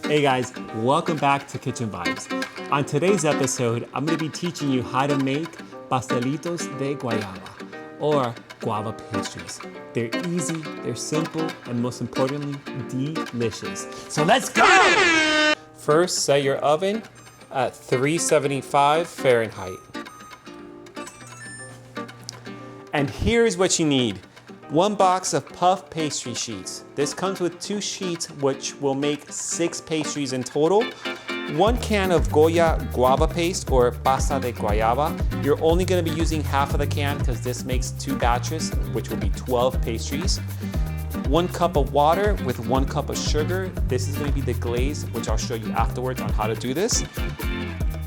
Hey guys, welcome back to Kitchen Vibes. On today's episode, I'm going to be teaching you how to make Pastelitos de Guayaba, or guava pastries. They're easy, they're simple, and most importantly, delicious. So let's go! First, set your oven at 375 Fahrenheit. And here's what you need. 1 box of puff pastry sheets. This comes with 2 sheets, which will make 6 pastries in total. 1 can of guava paste, or pasta de guayaba. You're only gonna be using half of the can because this makes 2 batches, which will be 12 pastries. 1 cup of water with 1 cup of sugar. This is gonna be the glaze, which I'll show you afterwards on how to do this.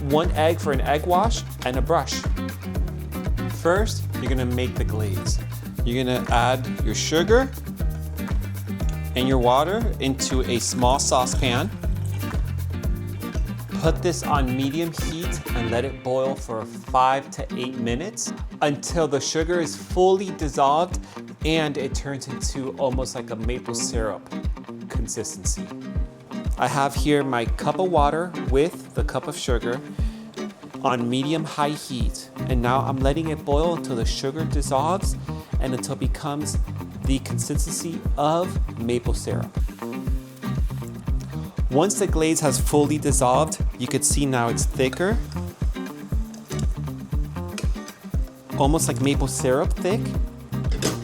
1 egg for an egg wash, and a brush. First, you're gonna make the glaze. You're gonna add your sugar and your water into a small saucepan. Put this on medium heat and let it boil for 5 to 8 minutes until the sugar is fully dissolved and it turns into almost like a maple syrup consistency. I have here my cup of water with the cup of sugar on medium-high heat, and now I'm letting it boil until the sugar dissolves and until it becomes the consistency of maple syrup. Once the glaze has fully dissolved, you can see now it's thicker, almost like maple syrup thick.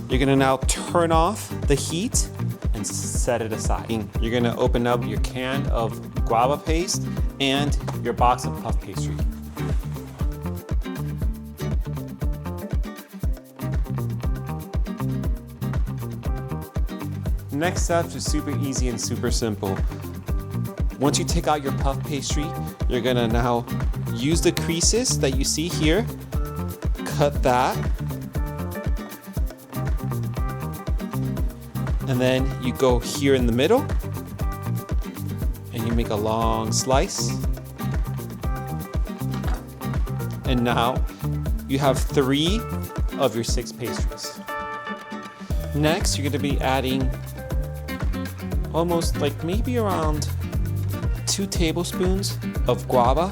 You're gonna now turn off the heat and set it aside. You're gonna open up your can of guava paste and your box of puff pastry. Next steps are super easy and super simple. Once you take out your puff pastry, you're gonna now use the creases that you see here, cut that, and then you go here in the middle, and you make a long slice. And now you have 3 of your 6 pastries. Next, you're gonna be adding almost like maybe around 2 tablespoons of guava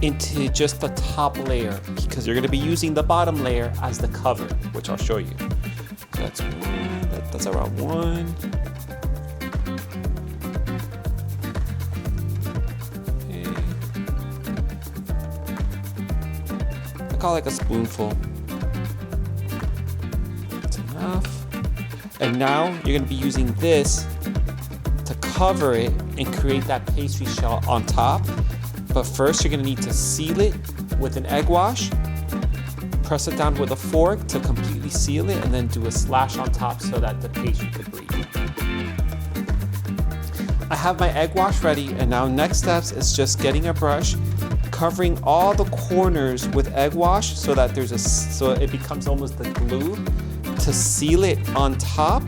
into just the top layer, because you're gonna be using the bottom layer as the cover, which I'll show you. So that's 1, that's around 1. Okay. I call it like a spoonful. That's enough. And now you're gonna be using this to cover it and create that pastry shell on top. But first you're gonna need to seal it with an egg wash, press it down with a fork to completely seal it, and then do a slash on top so that the pastry could breathe. I have my egg wash ready, and now next steps is just getting a brush, covering all the corners with egg wash so that so it becomes almost the glue to seal it on top,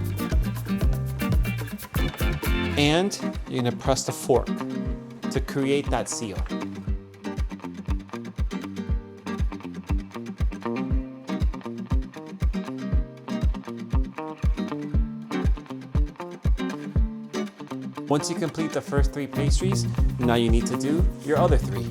and you're gonna press the fork to create that seal. Once you complete the first 3 pastries, now you need to do your other 3.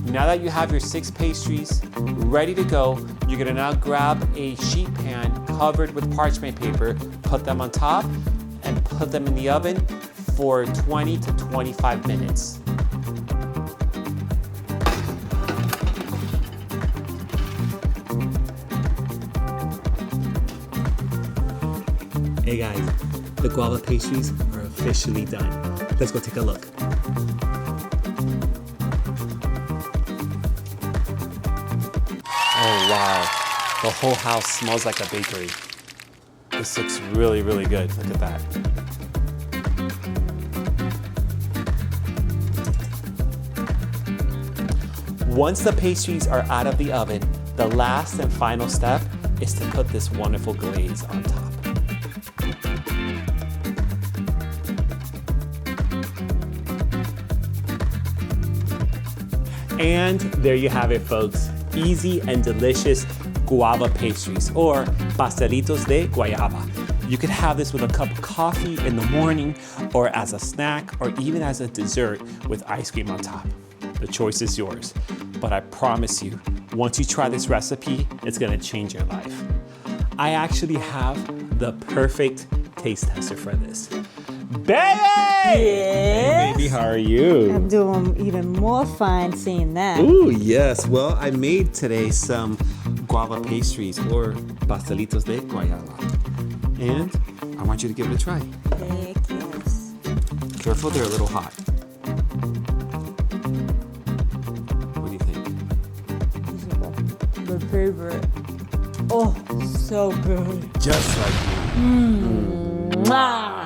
Now that you have your 6 pastries ready to go, you're gonna now grab a sheet pan covered with parchment paper, put them on top, and put them in the oven for 20 to 25 minutes. Hey guys, the guava pastries are officially done. Let's go take a look. Oh wow, the whole house smells like a bakery. This looks really, really good. Look at that. Once the pastries are out of the oven, the last and final step is to put this wonderful glaze on top. And there you have it, folks. Easy and delicious guava pastries, or Pastelitos de Guayaba. You could have this with a cup of coffee in the morning, or as a snack, or even as a dessert with ice cream on top. The choice is yours. But I promise you, once you try this recipe, it's gonna change your life. I actually have the perfect taste tester for this. Baby! Hey, baby, how are you? I'm doing even more fine seeing that. Ooh, yes. Well, I made today some guava pastries, or Pastelitos de Guayaba. And I want you to give it a try. Heck yes. Careful, they're a little hot. What do you think? These are my favorite. Oh, so good. Just like Mwah.